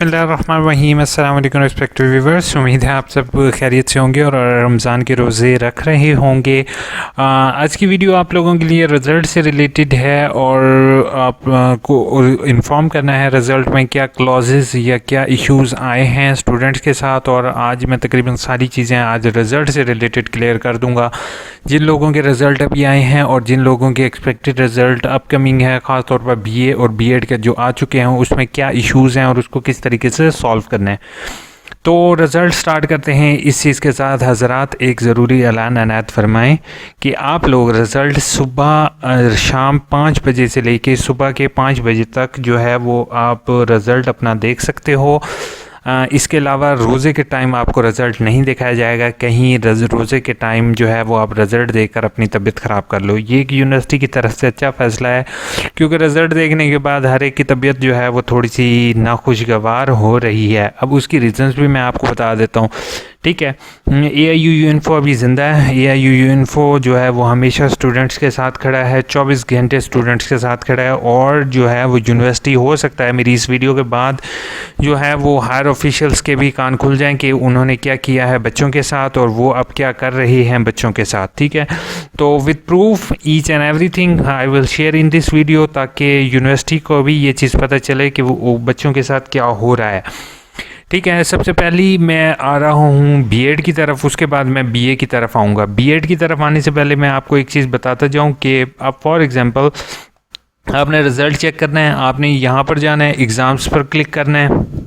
बिस्मिल्लाहिर्रहमानिर्रहीम। अस्सलाम वालेकुम रिस्पेक्टिव व्यूअर्स, उम्मीद है आप सब खैरियत से होंगे और रमज़ान के रोज़े रख रहे होंगे। आज की वीडियो आप लोगों के लिए रिज़ल्ट से रिलेटेड है और आप को इन्फॉर्म करना है रिज़ल्ट में क्या क्लॉजेज़ या क्या इश्यूज़ आए हैं स्टूडेंट्स के साथ। और आज मैं तकरीबन सारी चीज़ें आज रिज़ल्ट से रिलेटेड क्लियर कर दूँगा। जिन लोगों के रिज़ल्ट अभी आए हैं और जिन लोगों के एक्सपेक्टेड रिज़ल्ट अपकमिंग है, ख़ास तौर पर बीए और बीएड के जो आ चुके हैं, उसमें क्या इश्यूज़ हैं और उसको किस तरीके से सॉल्व करना है। तो रिज़ल्ट स्टार्ट करते हैं इस चीज़ के साथ। हज़रात, एक ज़रूरी ऐलान अनायत फरमाएं कि आप लोग रिज़ल्ट सुबह शाम 5 बजे से लेके सुबह के 5 बजे तक जो है वो आप रिज़ल्ट अपना देख सकते हो। इसके अलावा रोज़े के टाइम आपको रिज़ल्ट नहीं दिखाया जाएगा। कहीं रोज़े के टाइम जो है वो आप रिज़ल्ट देखकर अपनी तबीयत ख़राब कर लो। ये एक यूनिवर्सिटी की तरफ से अच्छा फ़ैसला है, क्योंकि रिज़ल्ट देखने के बाद हर एक की तबीयत जो है वो थोड़ी सी नाखुशगवार हो रही है। अब उसकी रीज़न्स भी मैं आपको बता देता हूँ, ठीक है। AIUU इन्फो अभी ज़िंदा है। AIUU इन्फो जो है वो हमेशा स्टूडेंट्स के साथ खड़ा है, 24 घंटे स्टूडेंट्स के साथ खड़ा है। और जो है वो यूनिवर्सिटी, हो सकता है मेरी इस वीडियो के बाद जो है वो हायर ऑफिशियल्स के भी कान खुल जाएं कि उन्होंने क्या किया है बच्चों के साथ और वो अब क्या कर रही हैं बच्चों के साथ, ठीक है। तो with proof each and everything I will share in this video, ताकि यूनिवर्सिटी को भी ये चीज़ पता चले कि वो बच्चों के साथ क्या हो रहा है, ठीक है। सबसे पहली मैं आ रहा हूँ बीएड की तरफ, उसके बाद मैं बीए की तरफ आऊँगा। बीएड की तरफ आने से पहले मैं आपको एक चीज़ बताता जाऊँ कि अब फॉर एग्ज़ाम्पल आपने रिज़ल्ट चेक करना है, आपने यहाँ पर जाना है, एग्ज़ाम्स पर क्लिक करना है।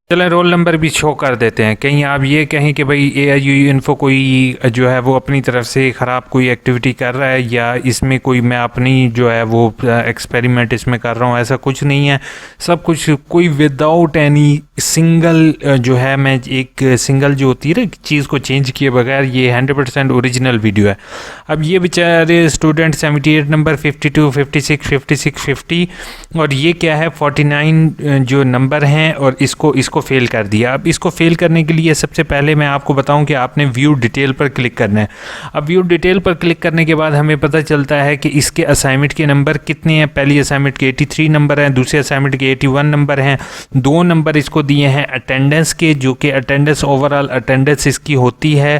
चलें, रोल नंबर भी शो कर देते हैं। कहीं आप ये कहें कि भाई AIUU इन्फो कोई जो है वो अपनी तरफ से ख़राब कोई एक्टिविटी कर रहा है या इसमें कोई मैं अपनी जो है वो एक्सपेरिमेंट इसमें कर रहा हूँ, ऐसा कुछ नहीं है। सब कुछ कोई विदाउट एनी सिंगल जो है, मैं एक सिंगल जो होती है ना चीज़ को चेंज किए बगैर, ये 100% ओरिजिनल वीडियो है। अब ये बेचारे स्टूडेंट 78 नंबर, 52, 56, 56, 50 और ये क्या है 49 जो नंबर हैं और इसको फेल कर दिया। अब इसको फेल करने के लिए सबसे पहले मैं आपको बताऊं कि आपने व्यू डिटेल पर क्लिक करना है। अब व्यू डिटेल पर क्लिक करने के बाद हमें पता चलता है कि इसके असाइनमेंट के नंबर कितने हैं। पहली असाइनमेंट के 83 नंबर हैं, दूसरे असाइनमेंट के 81 नंबर हैं। 2 नंबर इसको दिए हैं अटेंडेंस के, जो कि अटेंडेंस ओवरऑल अटेंडेंस इसकी होती है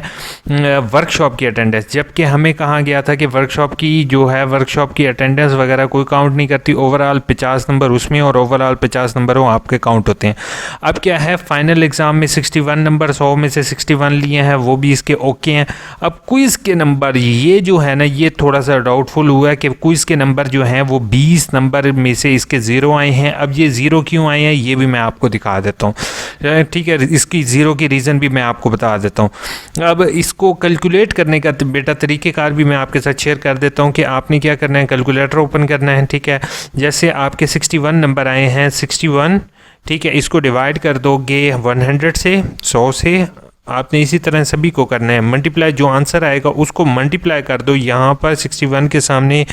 वर्कशॉप की अटेंडेंस, जबकि हमें कहा गया था कि वर्कशॉप की जो है वर्कशॉप की अटेंडेंस वगैरह कोई काउंट नहीं करती। ओवरऑल 50 नंबर उसमें और ओवरऑल 50 नंबर वो आपके काउंट होते हैं। अब क्या है, फाइनल एग्ज़ाम में 61 नंबर, 100 में से 61 लिए हैं, वो भी इसके ओके हैं। अब क्विज़ के नंबर ये जो है ना, ये थोड़ा सा डाउटफुल हुआ है कि क्विज़ के नंबर जो हैं वो 20 नंबर में से इसके 0 आए हैं। अब ये 0 क्यों आए हैं ये भी मैं आपको दिखा देता हूँ, ठीक है। इसकी 0 की रीज़न भी मैं आपको बता देता हूँ। अब इसको कैलकुलेट करने का बेटा तरीक़ेकार भी मैं आपके साथ शेयर कर देता हूँ कि आपने क्या करना है, कैलकुलेटर ओपन करना है, ठीक है। जैसे आपके 61 नंबर आए हैं, 61, ठीक है, इसको डिवाइड कर दोगे 100 से, 100 से। आपने इसी तरह सभी को करना है मल्टीप्लाई, जो आंसर आएगा उसको मल्टीप्लाई कर दो। यहाँ पर 61 के सामने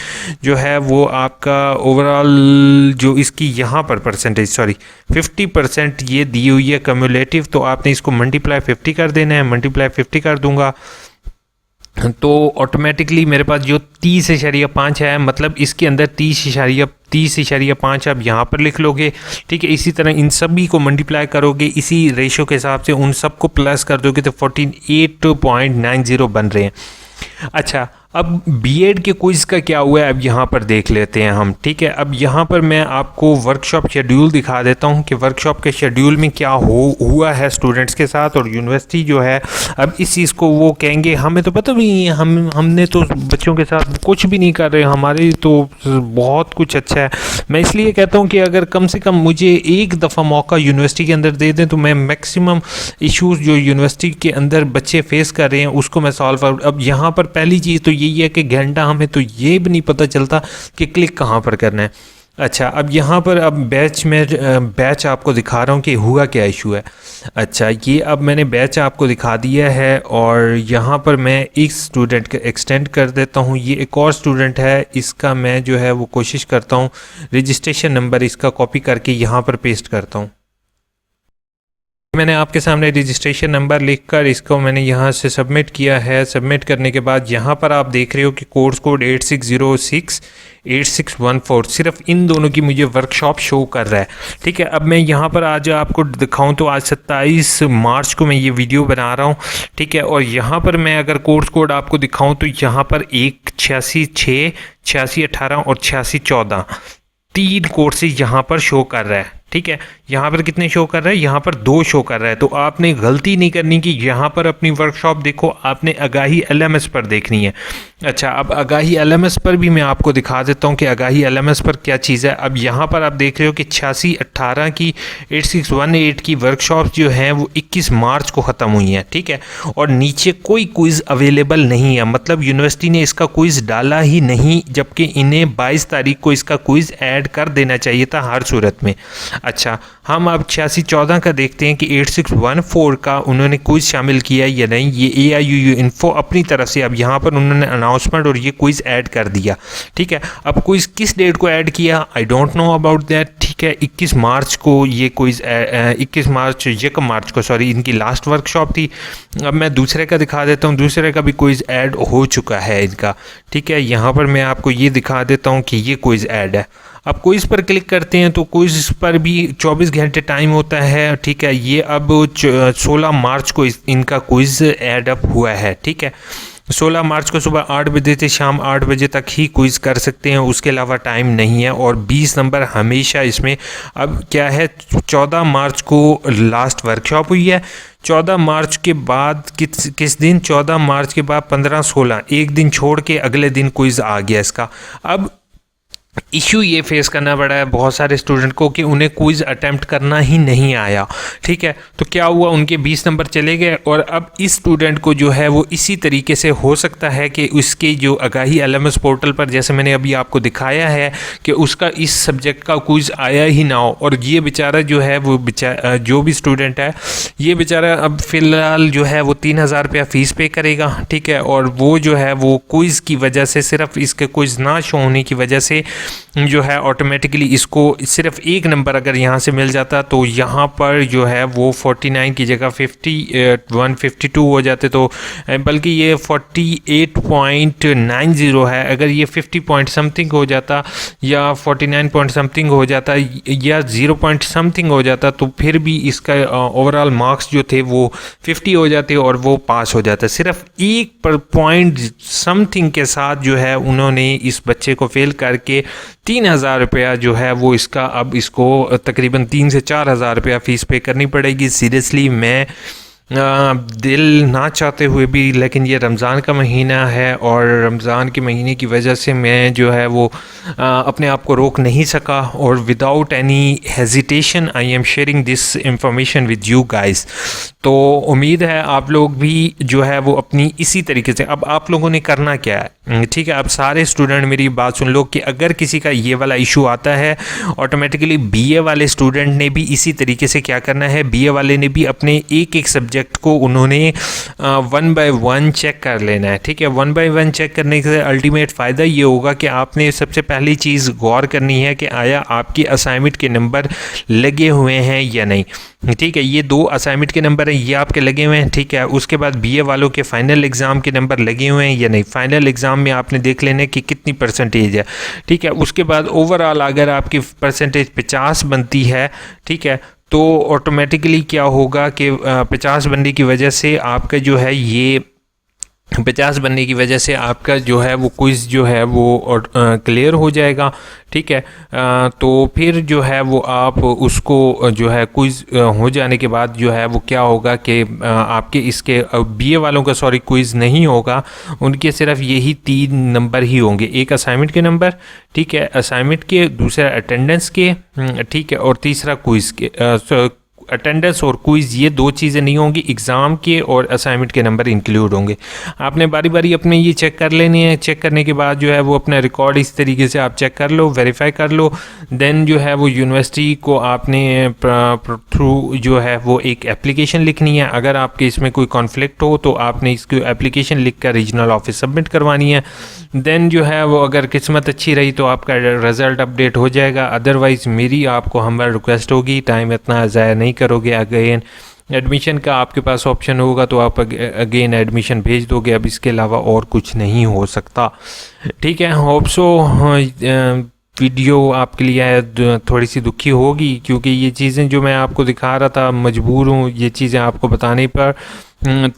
जो है वो आपका ओवरऑल जो इसकी यहाँ पर परसेंटेज, सॉरी 50% ये दी हुई है कम्युलेटिव, तो आपने इसको मल्टीप्लाई 50 कर देना है। मल्टीप्लाई 50 कर दूंगा तो ऑटोमेटिकली मेरे पास जो 30.5 है, मतलब इसके अंदर 30.5 आप यहाँ पर लिख लोगे, ठीक है। इसी तरह इन सभी को मल्टीप्लाई करोगे, इसी रेशो के हिसाब से उन सबको प्लस कर दोगे तो 48.90 बन रहे हैं। अच्छा, अब बीएड के क्विज़ का क्या हुआ है अब यहाँ पर देख लेते हैं हम, ठीक है। अब यहाँ पर मैं आपको वर्कशॉप शेड्यूल दिखा देता हूँ कि वर्कशॉप के शेड्यूल में क्या हुआ है स्टूडेंट्स के साथ। और यूनिवर्सिटी जो है अब इस चीज़ को वो कहेंगे हमें तो पता भी नहीं है, हमने तो बच्चों के साथ कुछ भी नहीं कर रहे, हमारे तो बहुत कुछ अच्छा है। मैं इसलिए कहता हूँ कि अगर कम से कम मुझे एक दफ़ा मौका यूनिवर्सिटी के अंदर दे दें तो मैं मैक्सिमम इश्यूज़ जो यूनिवर्सिटी के अंदर बच्चे फेस कर रहे हैं उसको मैं सॉल्व कर। अब यहाँ पर पहली चीज़ तो यही है कि घंटा हमें तो ये भी नहीं पता चलता कि क्लिक कहाँ पर करना है। अच्छा, अब यहाँ पर अब बैच आपको दिखा रहा हूँ कि हुआ क्या इशू है। अच्छा, ये अब मैंने बैच आपको दिखा दिया है और यहाँ पर मैं एक स्टूडेंट का एक्सटेंड कर देता हूँ। ये एक और स्टूडेंट है, इसका मैं जो है वो कोशिश करता हूँ रजिस्ट्रेशन नंबर इसका कॉपी करके यहाँ पर पेस्ट करता हूँ। मैंने आपके सामने रजिस्ट्रेशन नंबर लिखकर इसको मैंने यहाँ से सबमिट किया है। सबमिट करने के बाद यहाँ पर आप देख रहे हो कि कोर्स कोड 8606 8614 सिर्फ इन दोनों की मुझे वर्कशॉप शो कर रहा है। ठीक है, अब मैं यहाँ पर आज आपको दिखाऊं तो आज 27 मार्च को मैं ये वीडियो बना रहा हूँ। ठीक है, और यहाँ पर मैं अगर कोर्स कोड आपको दिखाऊं तो यहाँ पर 8606 8618 और 8614 3 कोर्सेज यहाँ पर शो कर रहा है। ठीक है, यहाँ पर कितने शो कर रहा है? यहाँ पर 2 शो कर रहा है। तो आपने गलती नहीं करनी कि यहाँ पर अपनी वर्कशॉप देखो, आपने आगाही LMS पर देखनी है। अच्छा, अब आगाही LMS पर भी मैं आपको दिखा देता हूँ कि आगाही LMS पर क्या चीज़ है। अब यहाँ पर आप देख रहे हो कि 8618 की 8618 की वर्कशॉप जो है वो 21 मार्च को ख़त्म हुई है। ठीक है, और नीचे कोई क्विज़ अवेलेबल नहीं है, मतलब यूनिवर्सिटी ने इसका क्विज़ डाला ही नहीं, जबकि इन्हें 22 तारीख को इसका क्विज़ ऐड कर देना चाहिए था हर सूरत में। अच्छा, हम अब 8614 का देखते हैं कि 8614 का उन्होंने क्विज़ शामिल किया या नहीं। ये AIUU इन्फो अपनी तरफ से अब यहाँ पर उन्होंने अनाउंसमेंट और ये क्विज़ ऐड कर दिया। ठीक है, अब क्विज़ किस डेट को ऐड किया, I don't know about that. ठीक है, 21 मार्च को ये क्विज़ 21 मार्च को सॉरी इनकी लास्ट वर्कशॉप थी। अब मैं दूसरे का दिखा देता हूँ, दूसरे का भी क्विज़ ऐड हो चुका है इनका। ठीक है, यहाँ पर मैं आपको ये दिखा देता हूँ कि ये क्विज़ ऐड है। अब क्विज़ पर क्लिक करते हैं तो क्विज़ पर भी 24 घंटे टाइम होता है। ठीक है, ये अब 16 मार्च को इनका क्विज़ ऐड अप हुआ है। ठीक है, 16 मार्च को सुबह 8 बजे से शाम 8 बजे तक ही क्विज़ कर सकते हैं, उसके अलावा टाइम नहीं है। और 20 नंबर हमेशा इसमें। अब क्या है, 14 मार्च को लास्ट वर्कशॉप हुई है। 14 मार्च के बाद किस दिन, 14 मार्च के बाद 15-16 एक दिन छोड़ के अगले दिन क्विज़ आ गया इसका। अब इशू ये फेस करना पड़ा है बहुत सारे स्टूडेंट को कि उन्हें क्विज़ अटेम्प्ट करना ही नहीं आया। ठीक है, तो क्या हुआ, उनके 20 नंबर चले गए। और अब इस स्टूडेंट को जो है वो इसी तरीके से हो सकता है कि उसके जो आगाही LMS पोर्टल पर जैसे मैंने अभी आपको दिखाया है कि उसका इस सब्जेक्ट का क्विज़ आया ही ना हो। और ये बेचारा जो है वो जो भी स्टूडेंट है ये बेचारा अब फ़िलहाल जो है वो 3000 रुपया फ़ीस पे करेगा। ठीक है, और वो जो है वो क्विज़ की वजह से, सिर्फ इसके क्विज़ ना शो होने की वजह से जो है ऑटोमेटिकली इसको सिर्फ एक नंबर अगर यहाँ से मिल जाता तो यहाँ पर जो है वो 49 की जगह 152 हो जाते। तो बल्कि ये 48.90 है, अगर ये 50 पॉइंट समथिंग हो जाता या 49 पॉइंट समथिंग हो जाता या 0 पॉइंट समथिंग हो जाता तो फिर भी इसका ओवरऑल मार्क्स जो थे वो 50 हो जाते और वो पास हो जाता। सिर्फ एक पर पॉइंट समथिंग के साथ जो है उन्होंने इस बच्चे को फेल करके 3000 रुपया जो है वो इसका अब इसको तकरीबन 3 से 4000 रुपया फ़ीस पे करनी पड़ेगी। सीरियसली मैं दिल ना चाहते हुए भी, लेकिन ये रमज़ान का महीना है और रमज़ान के महीने की वजह से मैं जो है वो अपने आप को रोक नहीं सका और without any hesitation I am sharing this information with you guys. तो उम्मीद है आप लोग भी जो है वो अपनी इसी तरीके से, अब आप लोगों ने करना क्या है, ठीक है, अब सारे स्टूडेंट मेरी बात सुन लो कि अगर किसी का ये वाला इशू आता है ऑटोमेटिकली BA वाले स्टूडेंट ने भी इसी तरीके से क्या करना है, BA वाले ने भी अपने एक एक सब्जेक्ट को उन्होंने 1 बाय 1 चेक कर लेना है। ठीक है, 1 बाय 1 चेक करने से अल्टीमेट फ़ायदा ये होगा कि आपने सबसे पहली चीज़ गौर करनी है कि आया आपकी असाइनमेंट के नंबर लगे हुए हैं या नहीं। ठीक है, ये 2 असाइनमेंट के नंबर हैं, ये आपके लगे हुए हैं। ठीक है, उसके बाद BA वालों के फाइनल एग्ज़ाम के नंबर लगे हुए हैं या नहीं। फाइनल एग्ज़ाम में आपने देख लेना कि कितनी परसेंटेज है। ठीक है, उसके बाद ओवरऑल अगर आपकी परसेंटेज 50 बनती है, ठीक है, तो ऑटोमेटिकली क्या होगा कि 50 बनने की वजह से आपका जो है ये 50 बनने की वजह से आपका जो है वो क्विज़ जो है वो क्लियर हो जाएगा। ठीक है, तो फिर जो है वो आप उसको जो है क्विज़ हो जाने के बाद जो है वो क्या होगा कि आपके इसके BA वालों का क्विज़ नहीं होगा, उनके सिर्फ यही 3 नंबर ही होंगे, एक असाइनमेंट के नंबर, ठीक है, असाइनमेंट के, दूसरा अटेंडेंस के, ठीक है, और तीसरा क्विज़ के। अटेंडेंस और क्विज़ ये 2 चीज़ें नहीं होंगी, एग्ज़ाम के और असाइनमेंट के नंबर इंक्लूड होंगे। आपने बारी बारी अपने ये चेक कर लेने हैं। चेक करने के बाद जो है वो अपना रिकॉर्ड इस तरीके से आप चेक कर लो, वेरीफाई कर लो। देन जो है वो यूनिवर्सिटी को आपने थ्रू जो है वो एक एप्लीकेशन लिखनी है। अगर आपके इसमें कोई कॉन्फ्लिक्ट हो तो आपने इसकी एप्लीकेशन लिख कर रीजनल ऑफिस सबमिट करवानी है। देन जो है वो अगर किस्मत अच्छी रही तो आपका रिज़ल्ट अपडेट हो जाएगा। अदरवाइज़ मेरी आपको हमारी रिक्वेस्ट होगी, टाइम इतना ज़ाया नहीं करोगे अगेन एडमिशन का आपके पास ऑप्शन होगा तो आप अगेन एडमिशन भेज दोगे। अब इसके अलावा और कुछ नहीं हो सकता। ठीक है, होप सो वीडियो आपके लिए है थोड़ी सी दुखी होगी, क्योंकि ये चीज़ें जो मैं आपको दिखा रहा था मजबूर हूँ ये चीज़ें आपको बताने पर।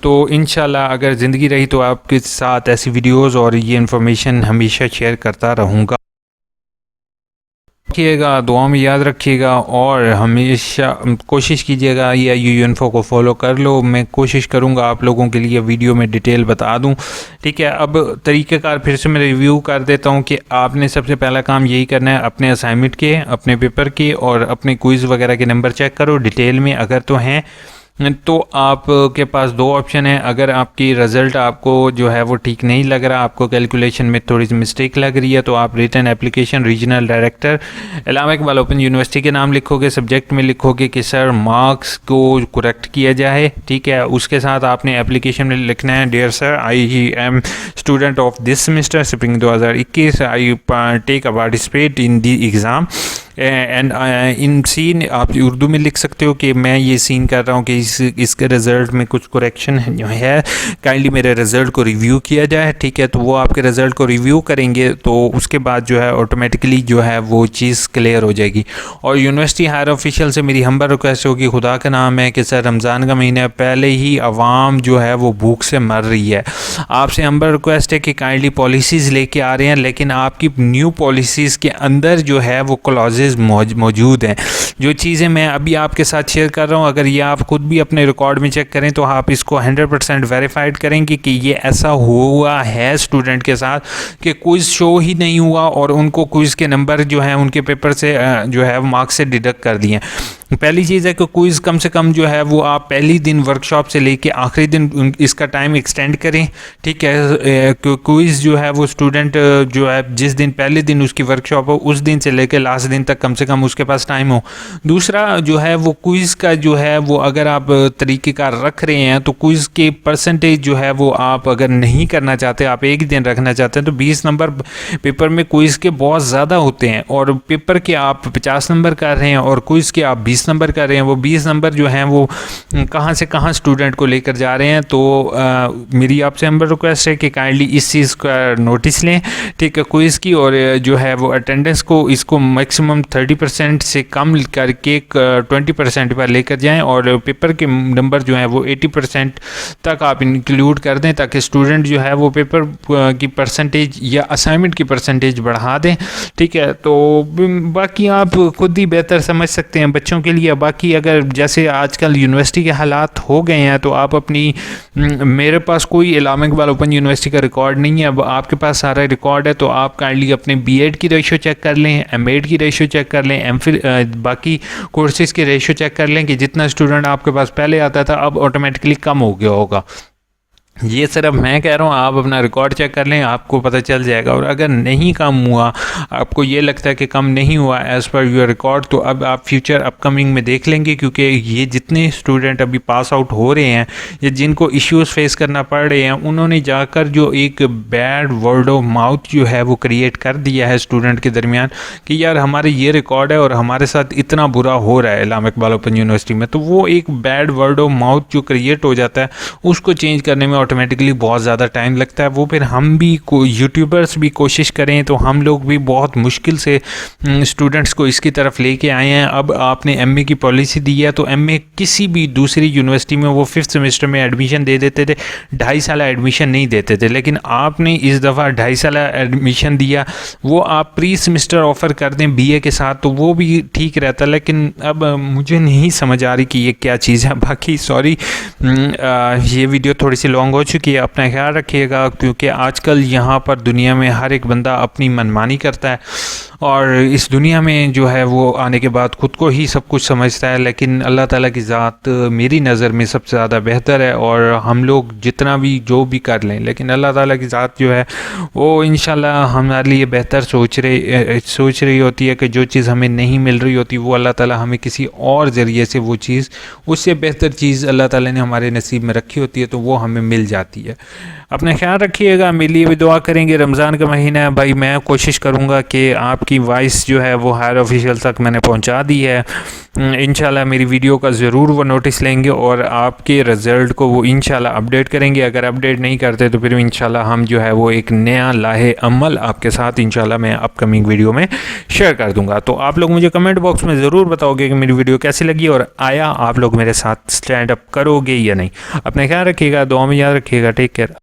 तो इंशाल्लाह अगर ज़िंदगी रही तो आपके साथ ऐसी वीडियोस और ये इन्फॉर्मेशन हमेशा शेयर करता रहूँगा। रखिएगा, दुआ में याद रखिएगा और हमेशा कोशिश कीजिएगा ये इन्फो को फॉलो कर लो। मैं कोशिश करूँगा आप लोगों के लिए वीडियो में डिटेल बता दूँ। ठीक है, अब तरीक़ेकार फिर से मैं रिव्यू कर देता हूँ कि आपने सबसे पहला काम यही करना है, अपने असाइनमेंट के, अपने पेपर के और अपने क्विज़ वगैरह के नंबर चेक करो डिटेल में। अगर तो हैं तो आपके पास दो ऑप्शन है। अगर आपकी रिज़ल्ट आपको जो है वो ठीक नहीं लग रहा, आपको कैलकुलेशन में थोड़ी सी मिस्टेक लग रही है, तो आप written application regional director Allama Iqbal open university के नाम लिखोगे, सब्जेक्ट में लिखोगे कि सर मार्क्स को करेक्ट किया जाए। ठीक है, उसके साथ आपने एप्लीकेशन में लिखना है, dear sir I am student of this semester spring 2021, I take a participate in the exam and in seen. आप उर्दू में लिख सकते हो कि मैं ये सीन कर रहा हूँ कि इसके रिज़ल्ट में कुछ करेक्शन है, काइंडली मेरे रिज़ल्ट को रिव्यू किया जाए। ठीक है, तो वो आपके रिज़ल्ट को रिव्यू करेंगे तो उसके बाद जो है ऑटोमेटिकली जो है वो चीज़ क्लियर हो जाएगी। और यूनिवर्सिटी हायर ऑफिशियल से मेरी हम्बर रिक्वेस्ट होगी, खुदा का नाम है कि सर रमज़ान का महीना पहले ही आवाम जो है वो भूख से मर रही है, आपसे हम्बर रिक्वेस्ट है कि काइंडली पॉलिसीज़ लेके आ रहे हैं, लेकिन आपकी न्यू पॉलिसीज़ के अंदर जो है वो क्लॉजेज मौजूद हैं। जो चीज़ें मैं अभी आपके साथ शेयर कर रहा हूँ, अगर ये आप खुद भी अपने रिकॉर्ड में चेक करें तो आप इसको 100% वेरीफाइड करेंगे कि ये ऐसा हुआ है स्टूडेंट के साथ कि क्विज़ शो ही नहीं हुआ और उनको क्विज़ के नंबर जो हैं उनके पेपर से जो है मार्क्स से डिडक्ट कर दिए। पहली चीज़ है कि क्विज़ कम से कम जो है वो आप पहली दिन वर्कशॉप से लेके आखिरी दिन इसका टाइम एक्सटेंड करें। ठीक है, क्विज़ जो है वो स्टूडेंट जो है जिस दिन पहले दिन उसकी वर्कशॉप हो उस दिन से लेकर लास्ट दिन तक कम से कम उसके पास टाइम हो। दूसरा जो है वो क्विज़ का जो है वो अगर आप तरीक़ेकार रख रहे हैं तो क्विज़ के परसेंटेज जो है वो आप अगर नहीं करना चाहते, आप एक दिन रखना चाहते हैं तो 20 नंबर पेपर में क्विज़ के बहुत ज़्यादा होते हैं और पेपर के आप 50 नंबर कर रहे हैं और क्विज़ के आप 20 नंबर कर रहे हैं। वो 20 नंबर जो हैं वो कहाँ से कहाँ स्टूडेंट को लेकर जा रहे हैं। तो मेरी आपसे नंबर रिक्वेस्ट है कि काइंडली इस चीज़ का नोटिस लें। ठीक है, क्विज़ की और जो है वो अटेंडेंस को इसको मैक्सिमम 30% से कम करके 20% पर लेकर जाएं और पेपर के नंबर जो हैं वो 80% तक आप इंक्लूड कर दें ताकि स्टूडेंट जो है वो पेपर की परसेंटेज या असाइनमेंट की परसेंटेज बढ़ा दें। ठीक है, तो बाकी आप खुद ही बेहतर समझ सकते हैं बच्चों के लिए। बाकी अगर जैसे आजकल यूनिवर्सिटी के हालात हो गए हैं तो आप अपनी मेरे पास कोई इलामा इकबाल ओपन यूनिवर्सिटी का रिकॉर्ड नहीं है, अब आपके पास सारा रिकॉर्ड है तो आप काइंडली अपने बीएड की रेशो चेक कर लें, एमएड की रेशो चेक कर लें, एमफिल बाकी कोर्सेज़ के रेशो चेक कर लें कि जितना स्टूडेंट आपके पास पहले आता था अब ऑटोमेटिकली कम हो गया होगा। ये सिर्फ मैं कह रहा हूँ, आप अपना रिकॉर्ड चेक कर लें, आपको पता चल जाएगा। और अगर नहीं कम हुआ, आपको ये लगता है कि कम नहीं हुआ एज़ पर योर रिकॉर्ड, तो अब आप फ्यूचर अपकमिंग में देख लेंगे, क्योंकि ये जितने स्टूडेंट अभी पास आउट हो रहे हैं या जिनको इश्यूज़ फेस करना पड़ रहे हैं, उन्होंने जाकर जो एक बैड वर्ड ऑफ माउथ जो है वो क्रिएट कर दिया है स्टूडेंट के दरमियान कि यार हमारे ये रिकॉर्ड है और हमारे साथ इतना बुरा हो रहा है इलामा इकबाल ओपन यूनिवर्सिटी में। तो वो एक बैड वर्ड ऑफ माउथ जो क्रिएट हो जाता है उसको चेंज करने में ऑटोमेटिकली बहुत ज़्यादा टाइम लगता है। वो फिर हम भी यूट्यूबर्स भी कोशिश करें तो हम लोग भी बहुत मुश्किल से स्टूडेंट्स को इसकी तरफ लेके आए हैं। अब आपने एमए की पॉलिसी दी है तो एमए किसी भी दूसरी यूनिवर्सिटी में वो 5th सेमेस्टर में एडमिशन दे देते थे, 2.5 साल एडमिशन नहीं देते थे, लेकिन आपने इस दफ़ा 2.5 साल एडमिशन दिया। वो आप प्री सेमेस्टर ऑफ़र कर दें बीए के साथ तो वो भी ठीक रहता, लेकिन अब मुझे नहीं समझ आ रही कि ये क्या चीज़ है। बाकी सॉरी, ये वीडियो थोड़ी सी लॉन्ग हो चुकी है, अपना ख्याल रखिएगा, क्योंकि आजकल यहाँ पर दुनिया में हर एक बंदा अपनी मनमानी करता है और इस दुनिया में जो है वो आने के बाद ख़ुद को ही सब कुछ समझता है। लेकिन अल्लाह ताला की ज़ात मेरी नज़र में सबसे ज़्यादा बेहतर है और हम लोग जितना भी जो भी कर लें, लेकिन अल्लाह ताला की ज़ात जो है वो इंशाल्लाह हमारे लिए बेहतर सोच रही होती है कि जो चीज़ हमें नहीं मिल रही होती वो अल्लाह ताला हमें किसी और ज़रिए से वो चीज़, उससे बेहतर चीज़ अल्लाह ताला ने हमारे नसीब में रखी होती है तो वो हमें मिल जाती है। अपना ख्याल रखिएगा, मेरे लिए भी दुआ करेंगे। रमज़ान का महीना है भाई, मैं कोशिश करूँगा कि आपकी आपकी वॉइस जो है वो हायर ऑफिशियल तक मैंने पहुंचा दी है। इंशाल्लाह मेरी वीडियो का ज़रूर वो नोटिस लेंगे और आपके रिज़ल्ट को वो इंशाल्लाह अपडेट करेंगे। अगर अपडेट नहीं करते तो फिर इंशाल्लाह हम जो है वो एक नया लाहे अमल आपके साथ इंशाल्लाह मैं अपकमिंग वीडियो में शेयर कर दूंगा। तो आप लोग मुझे कमेंट बॉक्स में ज़रूर बताओगे कि मेरी वीडियो कैसी लगी और आया आप लोग मेरे साथ स्टैंड अप करोगे या नहीं। अपना ख्याल रखिएगा, दुआ में याद रखिएगा। Take care.